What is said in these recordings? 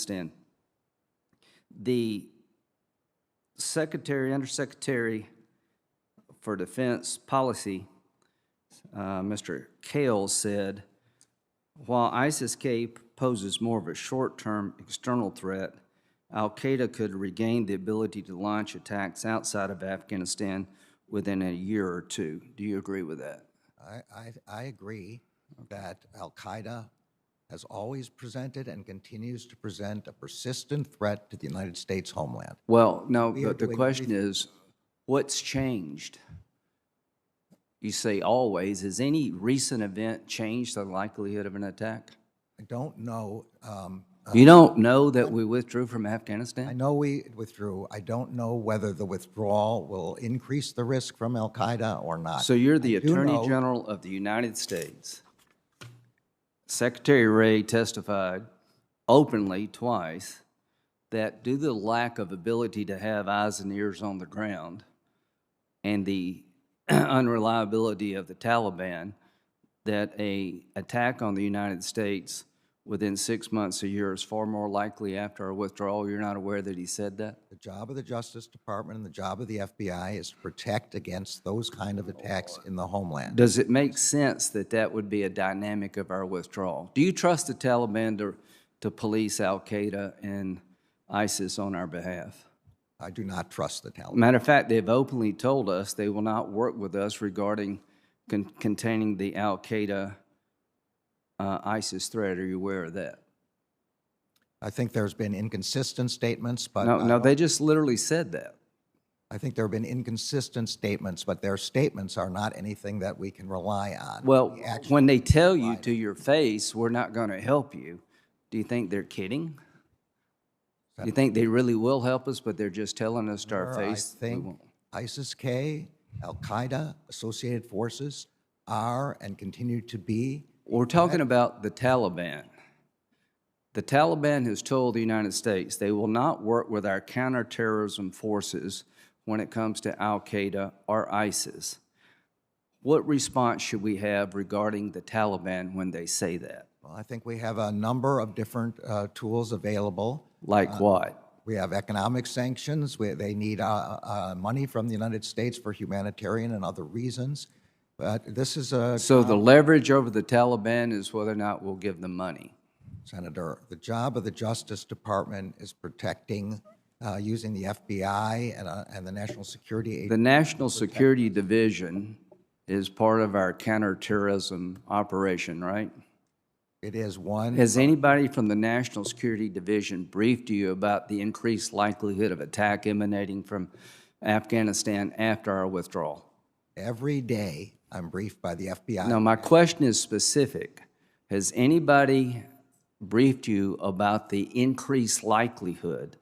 Afghanistan. The Undersecretary for Defense Policy, Mr. Kale, said, while ISIS-K poses more of a short-term external threat, al-Qaeda could regain the ability to launch attacks outside of Afghanistan within a year or two. Do you agree with that? I agree that al-Qaeda has always presented and continues to present a persistent threat to the United States homeland. Well, no, but the question is, what's changed? You say always. Has any recent event changed the likelihood of an attack? I don't know. You don't know that we withdrew from Afghanistan? I know we withdrew. I don't know whether the withdrawal will increase the risk from al-Qaeda or not. So you're the Attorney General of the United States. Secretary Wray testified openly twice that due to the lack of ability to have eyes and ears on the ground and the unreliability of the Taliban, that an attack on the United States within 6 months, a year is far more likely after our withdrawal. You're not aware that he said that? The job of the Justice Department and the job of the FBI is to protect against those kind of attacks in the homeland. Does it make sense that that would be a dynamic of our withdrawal? Do you trust the Taliban to police al-Qaeda and ISIS on our behalf? I do not trust the Taliban. Matter of fact, they've openly told us they will not work with us regarding containing the al-Qaeda ISIS threat. Are you aware of that? I think there's been inconsistent statements, but No, they just literally said that. I think there have been inconsistent statements, but their statements are not anything that we can rely on. Well, when they tell you to your face, we're not going to help you, do you think they're kidding? Do you think they really will help us, but they're just telling us to our face? I think ISIS-K, al-Qaeda, associated forces are and continue to be. We're talking about the Taliban. The Taliban has told the United States they will not work with our counterterrorism forces when it comes to al-Qaeda or ISIS. What response should we have regarding the Taliban when they say that? Well, I think we have a number of different tools available. Like what? We have economic sanctions. They need money from the United States for humanitarian and other reasons. But this is a... So the leverage over the Taliban is whether or not we'll give them money. Senator, the job of the Justice Department is protecting, using the FBI and the National Security Agency. The National Security Division is part of our counterterrorism operation, right? It is one. Has anybody from the National Security Division briefed you about the increased likelihood of attack emanating from Afghanistan after our withdrawal? Every day I'm briefed by the FBI. No, my question is specific. Has anybody briefed you about the increased likelihood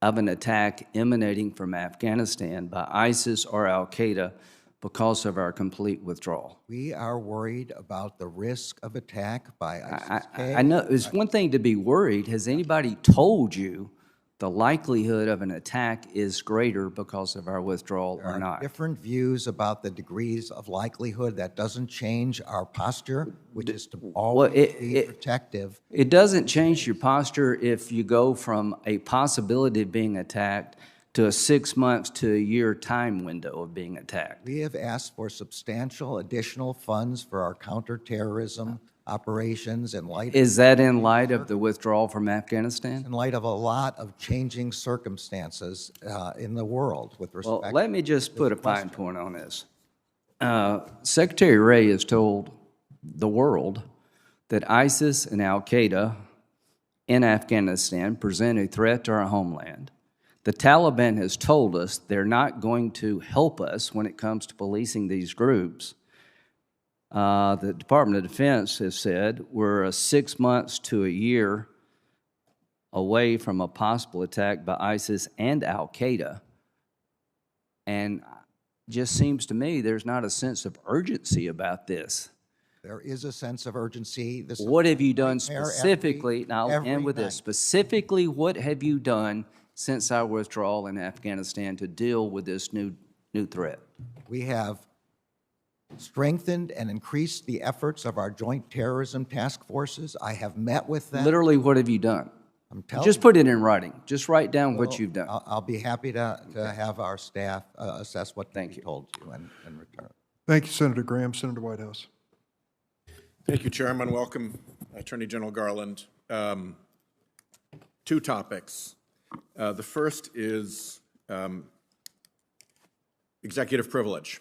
of an attack emanating from Afghanistan by ISIS or al-Qaeda because of our complete withdrawal? We are worried about the risk of attack by ISIS-K. I know. It's one thing to be worried. Has anybody told you the likelihood of an attack is greater because of our withdrawal or not? Different views about the degrees of likelihood. That doesn't change our posture, which is to always be protective. It doesn't change your posture if you go from a possibility of being attacked to a 6 months to a year time window of being attacked. We have asked for substantial additional funds for our counterterrorism operations in light. Is that in light of the withdrawal from Afghanistan? In light of a lot of changing circumstances in the world with respect. Well, let me just put a fine point on this. Secretary Wray has told the world that ISIS and al-Qaeda in Afghanistan present a threat to our homeland. The Taliban has told us they're not going to help us when it comes to policing these groups. The Department of Defense has said we're 6 months to a year away from a possible attack by ISIS and al-Qaeda. And just seems to me there's not a sense of urgency about this. There is a sense of urgency. What have you done specifically, and I'll end with this, specifically what have you done since our withdrawal in Afghanistan to deal with this new threat? We have strengthened and increased the efforts of our joint terrorism task forces. I have met with them. Literally, what have you done? I'm telling Just you. put it in writing. Just write down what you've done. I'll be happy to have our staff assess what can be told you and return. Thank you, Senator Graham. Senator Whitehouse. Thank you, Chairman. Welcome, Attorney General Garland. Two topics. The first is executive privilege.